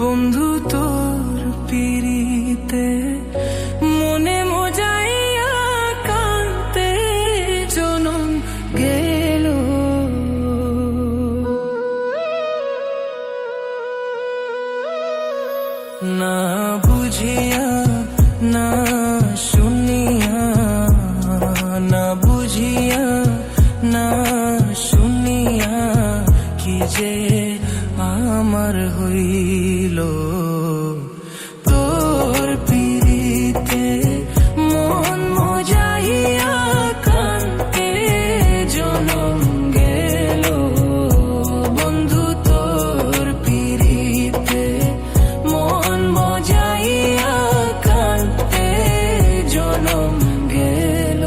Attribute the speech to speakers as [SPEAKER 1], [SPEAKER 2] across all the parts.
[SPEAKER 1] বন্ধু তোর পিরিতে মনে মজাইয়া কাঁদতে জনম গেল। না বুঝিয়া না শুনিয়া, না বুঝিয়া না শুনিয়া কি যে আমার হইল। তোর পিরিতে মন মজাইয়া কাঁদতে জনম গেল। বন্ধু তোর পিরিতে মন মজাইয়া কাঁদতে জনম গেল।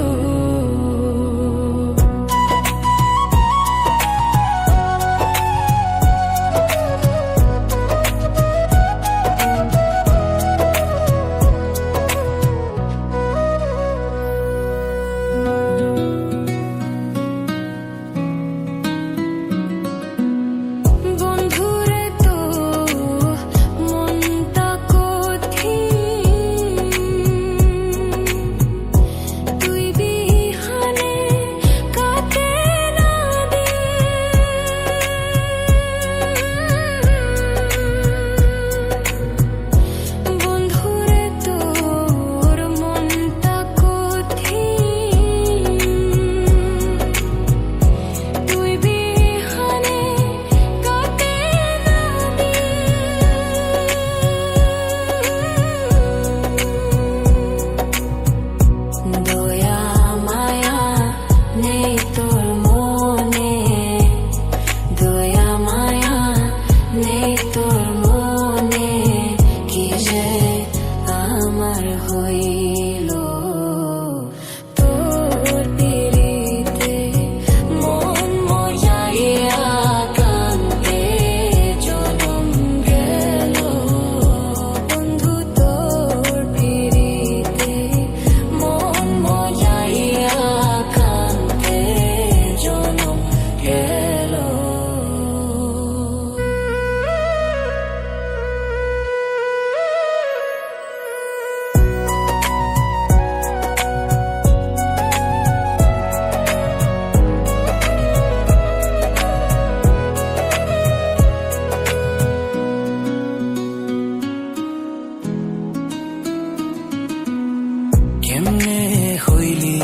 [SPEAKER 1] কেমনে হইলি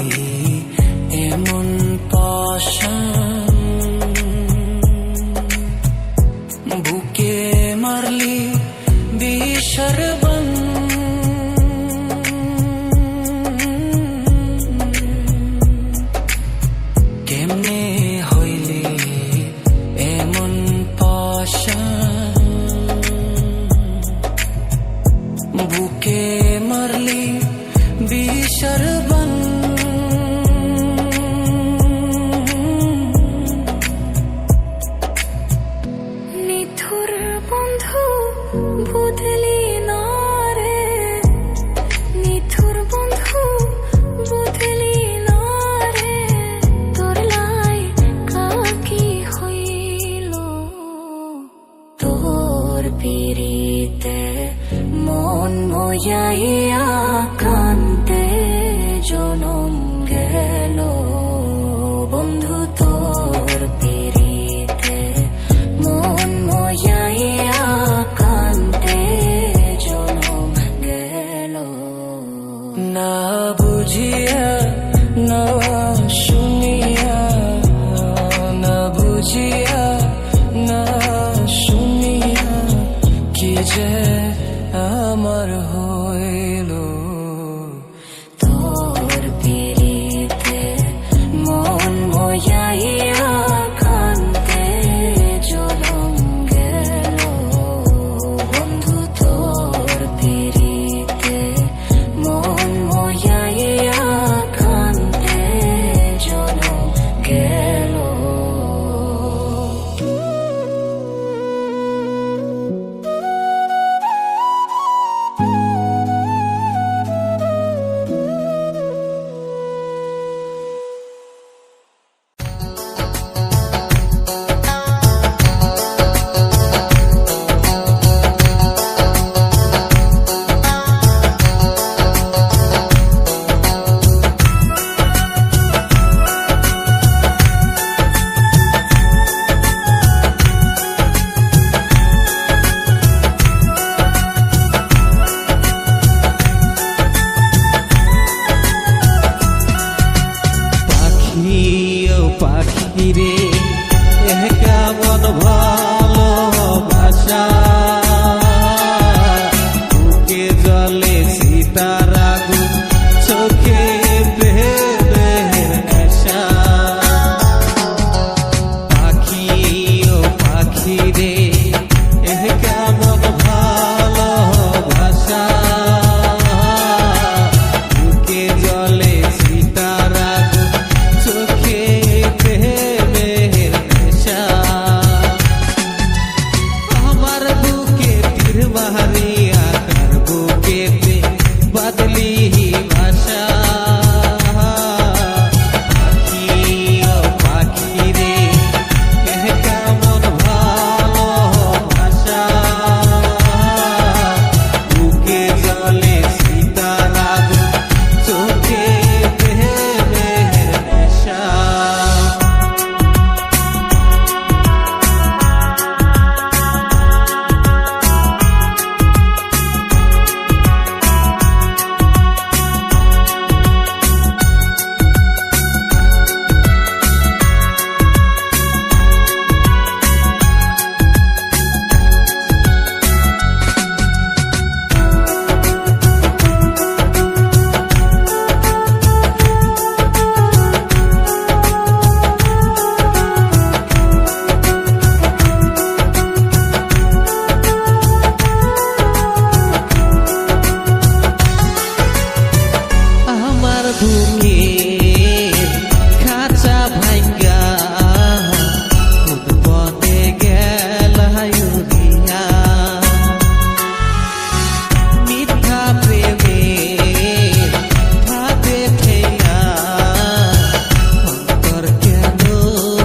[SPEAKER 1] এমন পাশান, বুকে মারলি বিষর বান। কেমনে হইলি এমন পাশান, বুকে মারলি বিষর বান।
[SPEAKER 2] নিথুর বন্ধু বুঝলি না রে, নিথুর বন্ধু বুঝলি না রে। তোর লাই
[SPEAKER 3] পাখি রে কেমন ভালোবাসা বুকে জলে সীতার আগুন চোখে প্রেমের নেশা পাখি ও পাখি রে কেমন ভালোবাসা বুকে জলে সীতার আগুন চোখে প্রেমের নেশা আমার বুকে তীর মারিয়া কার বুকেতে বদলি ভাষা পাখি ও পাখি রে কেমন ভালোবাসা বুকে জলে সীতার আগুন চোখে প্রেমের নেশা আমার বুকে খাঁচা ভাঙ্গা উৎপদে গেল উড়িয়া মিথ্যা প্রেমে ভাবে ফেলা অন্তর কেন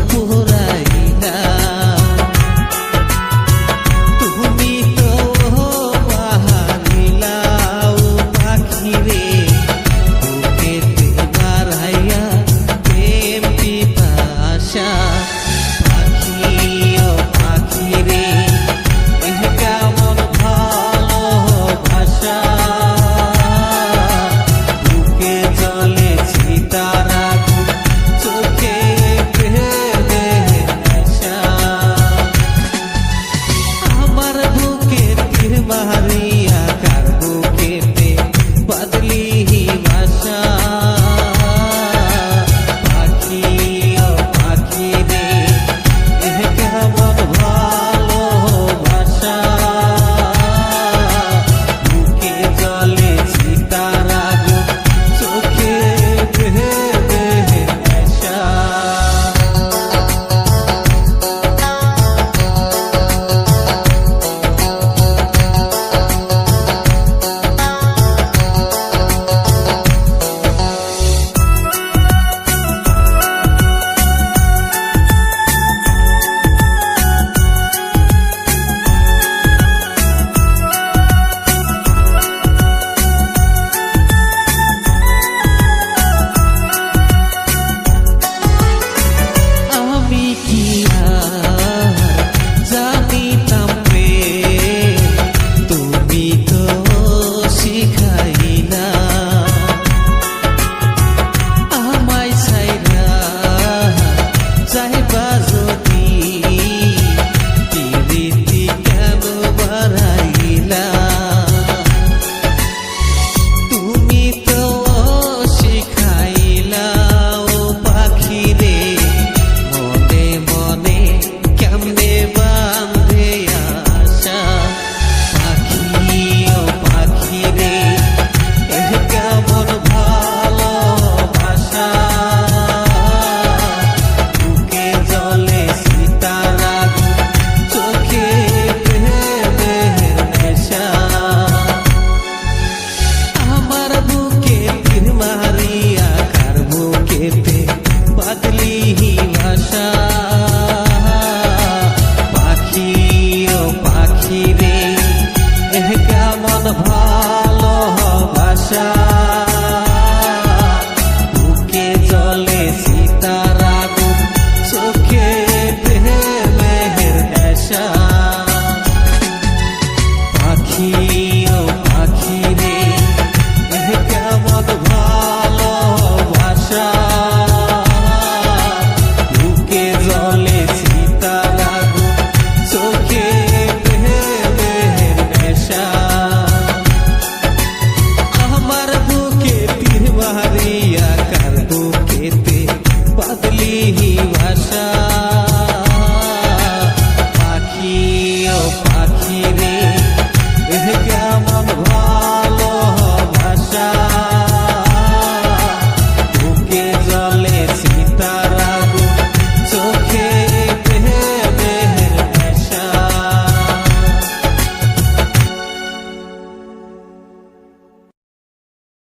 [SPEAKER 3] পুরাইলা তুমি তো বাহারিলাও পাখি রে বুকেতে বাড়াইয়া প্রেম পিপাসা পাখি ও পাখি রে কেমন ভালোবাসা বুকে জলে সীতার আগুন চোখে প্রেমের নেশা আমার বুকে তীর মারিয়া কার বুকেতে বদলি ভাষা পাখি ও পাখি রে কেমন ভালোবাসা বুকে জলে সীতার আগুন চোখে প্রেমের নেশা আমি কি আর জানিতাম প্রেম তুমি তো শিখাইলা আমায় ছাইরা যাইবা যদি প্রীতি কেন বাড়াইলা তুমি তো শিখাইলা ও পাখি রে মনে মনে কেমনে বাঁধে আশা পাখি ও পাখি রে কেমন ভালোবাসা বুকে জলে সীতার আগুন চোখে প্রেমের নেশা আমার বুকে তীর মারিয়া কার বুকেতে বদলি ভাষা